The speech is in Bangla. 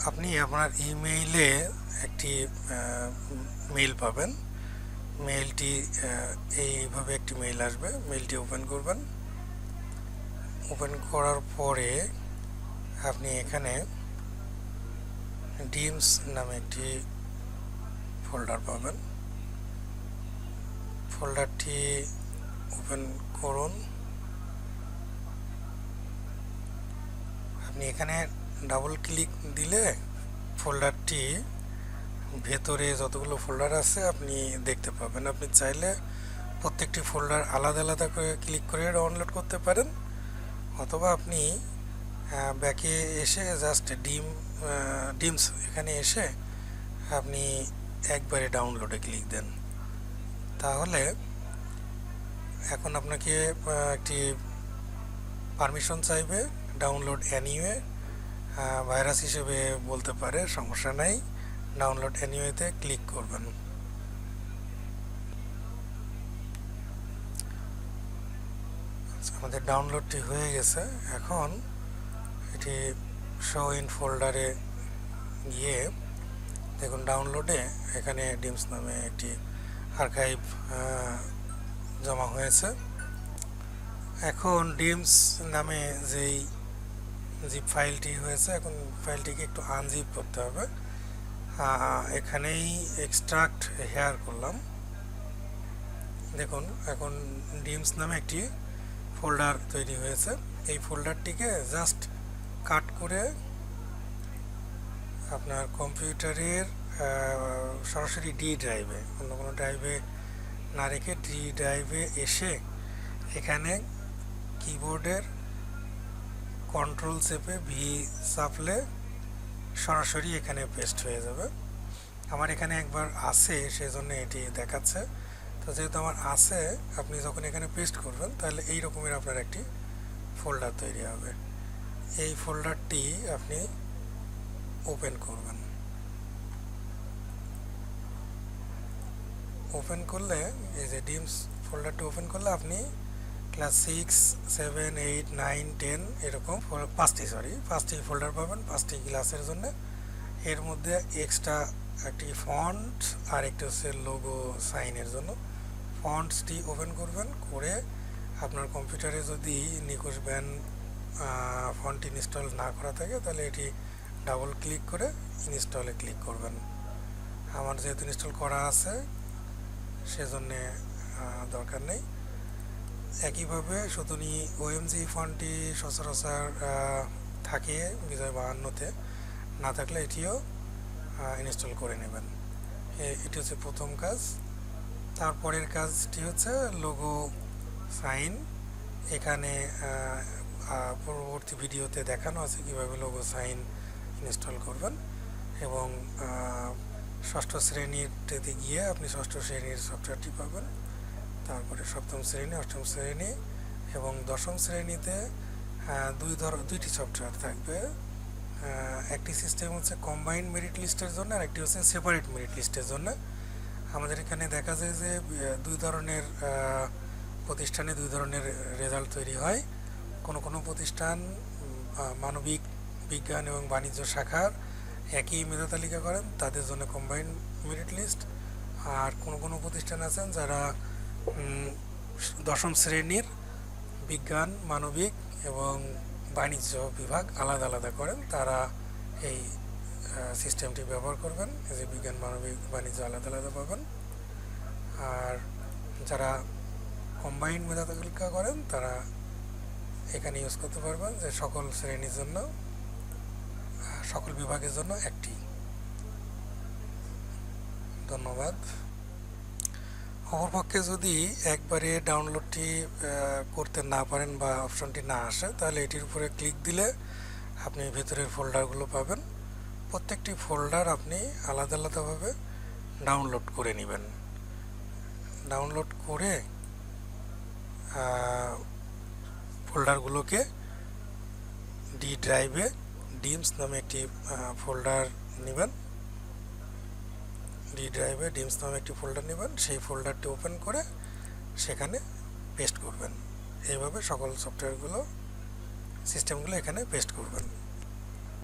আপনি আপনার ইমেইলে একটি মেইল পাবেন। মেইলটি এইভাবে একটি মেইল আসবে। মেইলটি ওপেন করবেন। ওপেন করার পরে আপনি এখানে ডিমস নামে একটি ফোল্ডার পাবেন। ফোল্ডারটি ওপেন করুন। আপনি এখানে ডাবল ক্লিক দিলে ফোল্ডারটি ভেতরে যতগুলো ফোল্ডার আছে আপনি দেখতে পাবেন। আপনি চাইলে প্রত্যেকটি ফোল্ডার আলাদা আলাদা করে ক্লিক করে ডাউনলোড করতে পারেন, অথবা আপনি ব্যাকে এসে জাস্ট ডিমস এখানে এসে আপনি একবারে ডাউনলোডে ক্লিক দেন। তাহলে এখন আপনাকে একটি পারমিশন চাইবে, ডাউনলোড অ্যানিওয়ে, ভাইরাস হিসেবে বলতে পারে, সমস্যা নাই। ডাউনলোড অ্যানিওয়েতে ক্লিক করবেন। আমাদের ডাউনলোডটি হয়ে গেছে। এখন এটি শো ইন ফোল্ডারে গিয়ে দেখুন ডাউনলোডে এখানে ডিমস নামে একটি আর্কাইভ জমা হয়েছে। এখন ডিমস নামে যেই জিপ ফাইলটি হয়েছে, এখন ফাইলটিকে একটু আনজিপ করতে হবে। এখানেই এক্সট্রাক্ট হেয়ার করলাম। দেখুন এখন ডিমস নামে একটি ফোল্ডার তৈরি হয়েছে। এই ফোল্ডারটিকে জাস্ট কাট করে আপনার কম্পিউটারের সরাসরি ডি ড্রাইভে, অন্য কোনো ড্রাইভে না রেখে ডি ড্রাইভে এসে এখানে কিবোর্ডের কন্ট্রোল চেপে ভি চাপলে সরাসরি এখানে পেস্ট হয়ে যাবে। আমার এখানে একবার আছে সেজন্য এটি দেখাচ্ছে। তো যেহেতু আমার আছে, আপনি যখন এখানে পেস্ট করবেন তাহলে এই রকমের আপনার একটি ফোল্ডার তৈরি হবে। এই ফোল্ডারটি আপনি ওপেন করবেন। ওপেন করলে এই যে ডিমস ফোল্ডারটি ওপেন করলে আপনি ক্লাস 6, 7, 8, 9, 10 এরকম পাঁচটি ফোল্ডার পাবেন, 5টি ক্লাসের জন্য। এর মধ্যে এক্সট্রা একটি ফন্ট আর একটি হচ্ছে লোগো সাইনের জন্য। ফন্টসটি ওপেন করবেন, করে আপনার কম্পিউটারে যদি নিকোশ ব্যান্ড ফন্ট ইনস্টল না করা থাকে তাহলে এটি ডাবল ক্লিক করে ইনস্টলে ক্লিক করবেন। আমার যেহেতু ইনস্টল করা আছে সেজন্যে দরকার নেই। একইভাবে সুতনি ওএমজি ফন্টটি সচরাচর থাকে বিজয় 52-তে, না থাকলে এটিও ইনস্টল করে নেবেন। এটি হচ্ছে প্রথম কাজ। তারপরের কাজটি হচ্ছে লোগো সাইন। এখানে পরবর্তী ভিডিওতে দেখানো আছে কীভাবে লোগো সাইন ইনস্টল করবেন। এবং ষষ্ঠ শ্রেণীতে গিয়ে আপনি ষষ্ঠ শ্রেণীর সফটওয়্যারটি পাবেন। তারপরে সপ্তম শ্রেণী, অষ্টম শ্রেণী এবং দশম শ্রেণীতে দুইটি সফটওয়্যার থাকবে। একটি সিস্টেম হচ্ছে কম্বাইন্ড মেরিট লিস্টের জন্য, আর একটি হচ্ছে সেপারেট মেরিট লিস্টের জন্য। আমাদের এখানে দেখা যায় যে দুই ধরনের প্রতিষ্ঠানে দুই ধরনের রেজাল্ট তৈরি হয়। কোনো প্রতিষ্ঠান মানবিক, বিজ্ঞান এবং বাণিজ্য শাখার একই মেধা তালিকা করেন, তাদের জন্য কম্বাইন্ড মেরিট লিস্ট। আর কোনো প্রতিষ্ঠান আছেন যারা দশম শ্রেণীর বিজ্ঞান, মানবিক এবং বাণিজ্য বিভাগ আলাদা আলাদা করেন, তারা এই সিস্টেমটি ব্যবহার করবেন। এই যে বিজ্ঞান, মানবিক, বাণিজ্য আলাদা আলাদা পাবেন। আর যারা কম্বাইন্ড মেধা তালিকা করেন তারা এখানে ইউজ করতে পারবেন, যে সকল শ্রেণীর জন্য, সকল বিভাগের জন্য একটি। ধন্যবাদ। অপরপক্ষে যদি একবারে ডাউনলোডটি করতে না পারেন বা অপশনটি না আসে, তাহলে এটির উপরে ক্লিক দিলে আপনি ভেতরের ফোল্ডারগুলো পাবেন। প্রত্যেকটি ফোল্ডার আপনি আলাদা আলাদাভাবে ডাউনলোড করে নেবেন। ডাউনলোড করে ফোল্ডারগুলোকে ডি ড্রাইভে ডিমস নামে একটি ফোল্ডার নেবেন। ডি ড্রাইভে ডিমস নামে একটি ফোল্ডার নেবেন, সেই ফোল্ডারটি ওপেন করে সেখানে পেস্ট করবেন। এইভাবে সকল সফটওয়্যারগুলো, সিস্টেমগুলো এখানে পেস্ট করবেন।